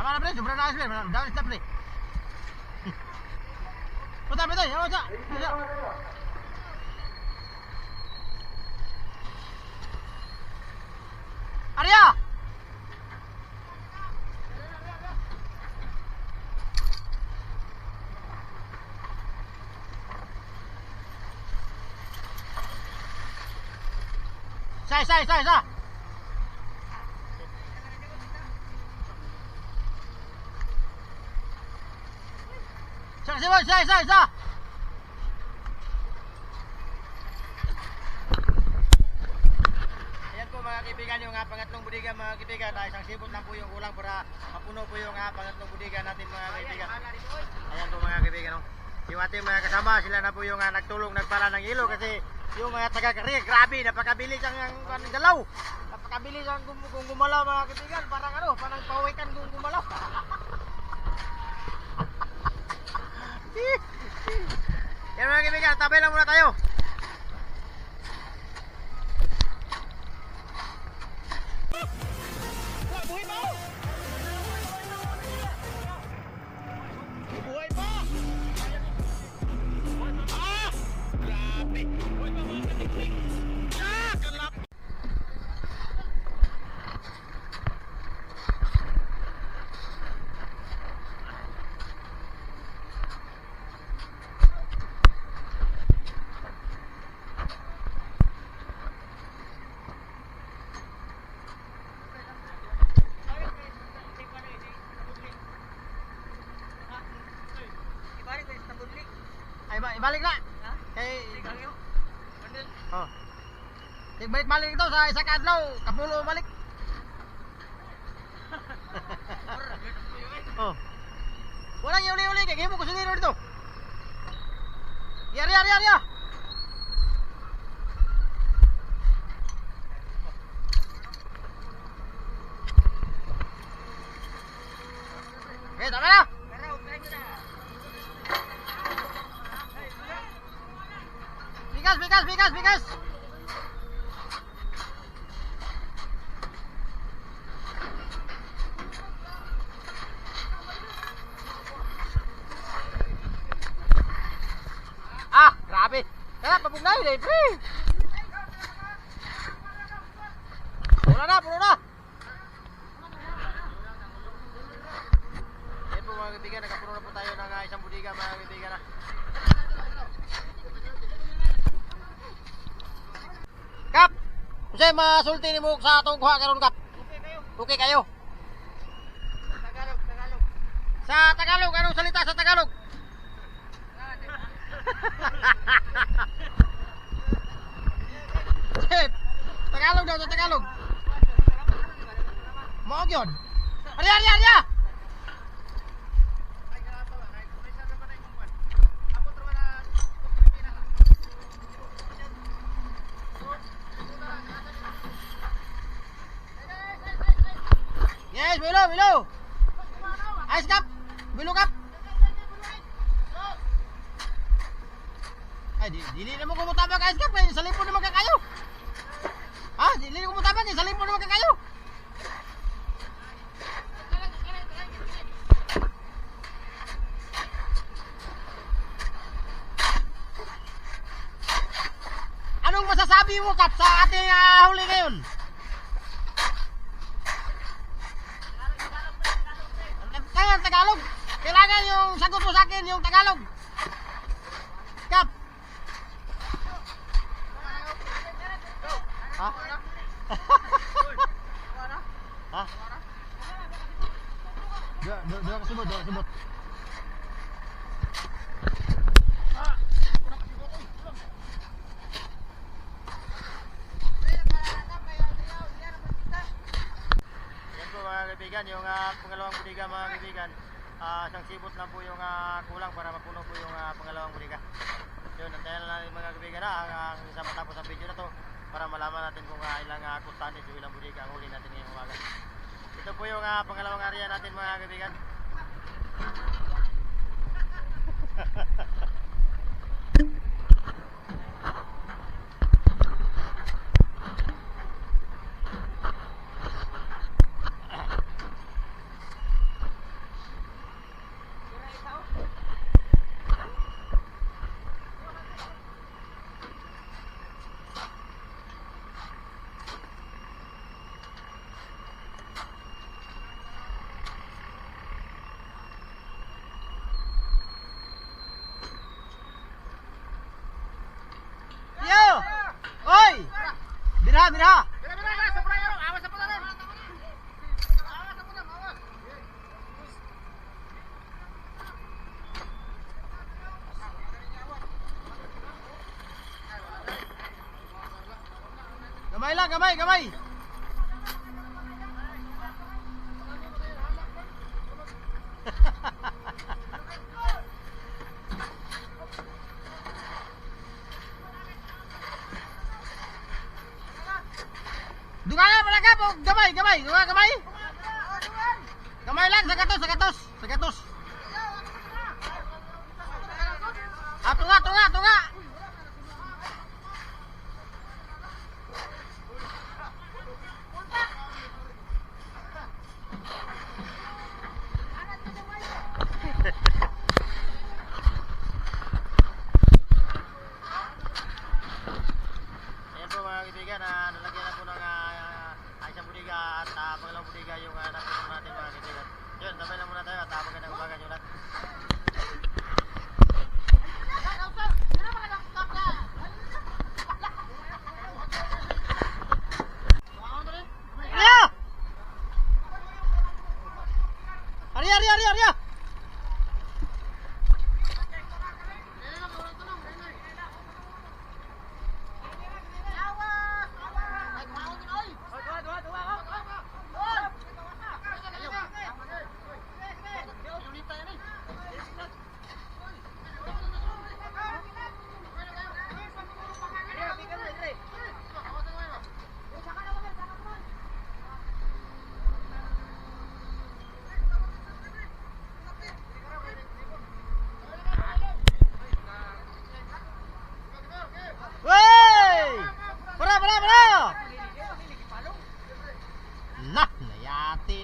Tama na pre, sobrang nakas pre, dami stop pre. Punta pre tayo, yawa siya. Arya! Isa. Isa. Ayan po mga kaibigan yung pangatlong budiga mga kaibigan. Isang sibot lang po yung kulang para mapuno po yung pangatlong budiga natin mga kaibigan. Ayan po mga kaibigan. Yung ating mga kasama sila na po yung nagtulong nagpala ng ilo kasi yung mga taga-Korea, grabe, napakabilis ang galaw. Napakabilis ang gumalaw mga kaibigan. Parang pawikan gumalaw. Yan mga kaibigan, tabay lang muna tayo. Buhay pa! Buhay pa! Ah! Grabe! Buhay pa mga katikling! Ah! Kalap! Ibalik na. Kay oh. Balik ito sa isa kadlaw, kapulo balik. Oh. Walang uli kay gimo ko suniro dito. Yari. Okay, tama na. Bigas. Ah, grabe. Kaya pabugnay deh, pre. Puno na. Yan po mga kaibigan, nakapuno na po tayo ng isang budiga mga kaibigan na. Kap, usay masulti ni mo sa atong kuha karon Kap. Okay kayo. Tagalog. Sa Tagalog, anong salita sa Tagalog? Tagalog daw sa Tagalog. Mo gyud. Arya. Yes, bilo. Ice Kap. Bilo Kap. Ay, dili na mo kumutabang Ice Kap kay sa limpon naman ka kayo. Ha? Dili na kumutabang sa limpon naman ka kayo. Anong masasabi mo Kap sa ating huli ngayon? Tagalog. Kailangan yung sagot mo sa akin yung Tagalog. Kap. Ha? Ha? Dua kesebut. Yan po mga kaibigan, yung pangalawang budiga mga kaibigan. Isang sibot lang po yung kulang para mapuno po yung pangalawang budiga. Yun, antayin na natin mga kaibigan ang isang matapos ang video na to para malaman natin kung ilang kustanis o ilang budiga ang huli natin ngayong umaga. Ito po yung pangalawang area natin mga kaibigan. na, gamay, gamay. Dunga nga pala ka po, gamay, gamay, dunga, gamay. Gamay lang, sagatos, sagatos, sagatos. Ah, tunga, tunga, tunga. Ayan po mga kaibigan, nalagyan na po ng isang budiga at pangalawang budiga yung natulong natin mga kaibigan. Yun, sabay lang muna tayo at magandang umaga nyo lahat. Arya! Arya, Arya, Arya!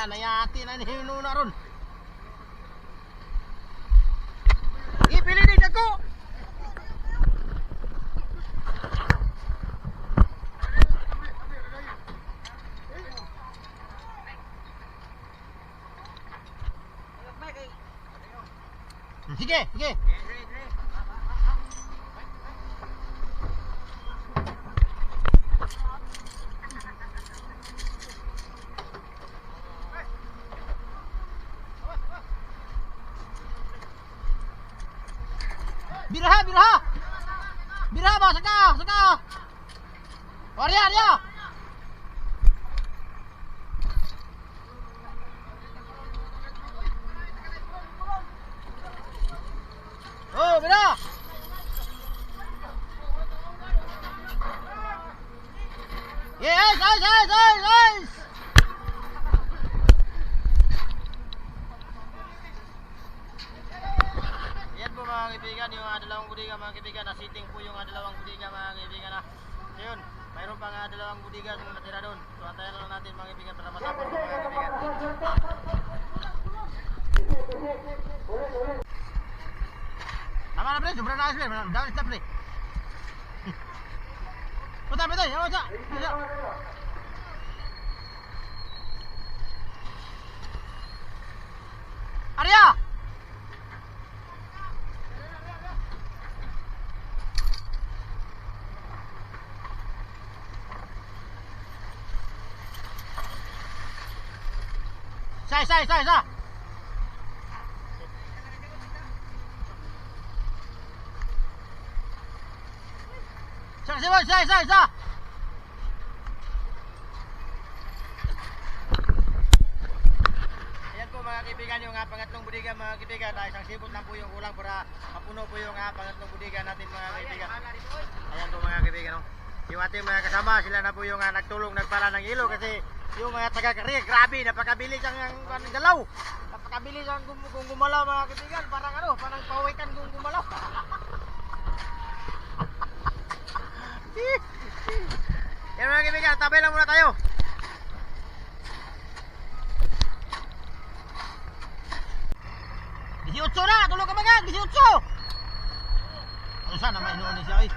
Nayati na hino na ron. Ipili din ako. Sige, sige. Biraha, biraha. Biraha ba, saka, saka. Arya, Arya. Oh, biraha. Yes, yes, yes, yes, yes. Mga kaibigan, yung dalawang budiga mga kaibigan, na sitting po yung dalawang budiga mga kaibigan na. So yun, mayroon pang dalawang budiga yung natira doon. So antayan lang natin mga kaibigan para matapos mga kaibigan. Tama na pre, sobrang nakas pre, dami stop pre. Punta pre tayo, yawa sa. Arya! Sai, sai, sai, sai. Sai, sai, sai, sai. Ayan po mga kaibigan yung pangatlong budiga mga kaibigan. Isang sibot lang po yung kulang para mapuno po yung pangatlong budiga natin mga kaibigan. Ayan po mga kaibigan. Yung ating mga kasama, sila na po yung nagtulong, nagpala ng ilo kasi yung mga taga-Korea, grabe, napakabilis ang galaw. Napakabilis ang gumalaw mga kaibigan. Parang ano, parang pawikan gumalaw. Yan mga kaibigan, tabay lang muna tayo. Gisiutso na, tulog ka mga, gisiutso. Ano sana, may inuun niya siya eh.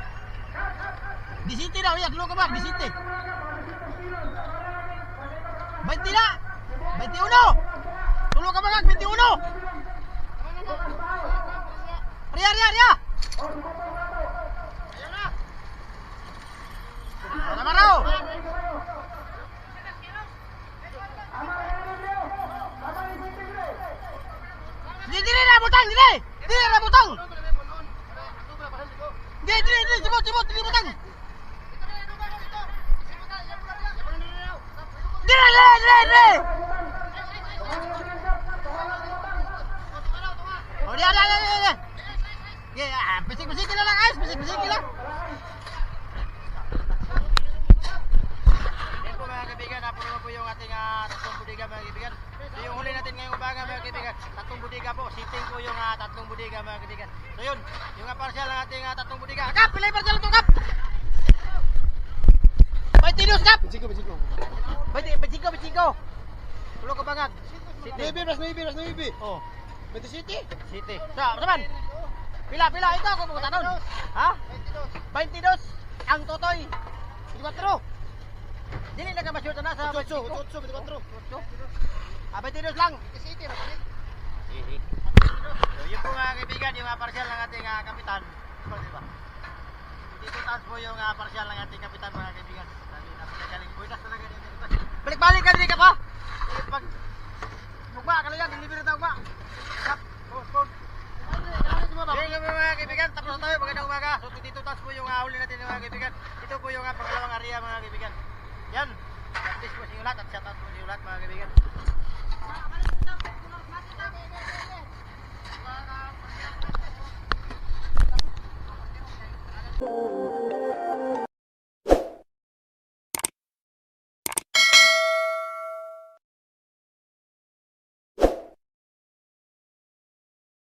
Disiti daw, ya, tulog ka mga, disiti. 20 na! 21! Tulog ka mga, 21! Arya, Arya, Arya! Ayan na! Ano naman raw? Dili na butang, dili! Dili na butang! Dili, dili, dili, sibot, sibot, dili butang! Dire! Oh, dia. Yeah, bisik-bisik lang guys, bisik-bisik lang. Yan po mga kaibigan, napuno po yung ating tatlong budiga mga kaibigan. So yung huli natin ngayong umaga mga kaibigan, tatlong budiga po, sitting po yung tatlong budiga mga kaibigan. So yun, yung partial ng ating tatlong budiga. Kap, pilay partial ito kap! Baitinos kap! Bajiko! Tulog ka bangag. Maybe. Oh, Beto City? City. Saman? Pila ito ako pumunta doon. Ha? 22 ang totoy. 24. Dili na ka ma-sure na sa 24. 22 lang. City na balik. So yun po mga kaibigan, yung partial ng ating kapitan. Diba? Dito taas po yung partial ng ating kapitan mga kaibigan. Sabi na pinagaling buidas talaga dito. Balik-balik ka din ka pa. Pag mugba ka lang, deliver na ugba. Kap, post. Yung mga kaibigan, tapos na tayo, magandang umaga. So dito taas po yung huli natin mga kaibigan. Ito po yung pangalawang area mga kaibigan. Yan. At least po si ulat at shout out po si ulat mga kaibigan.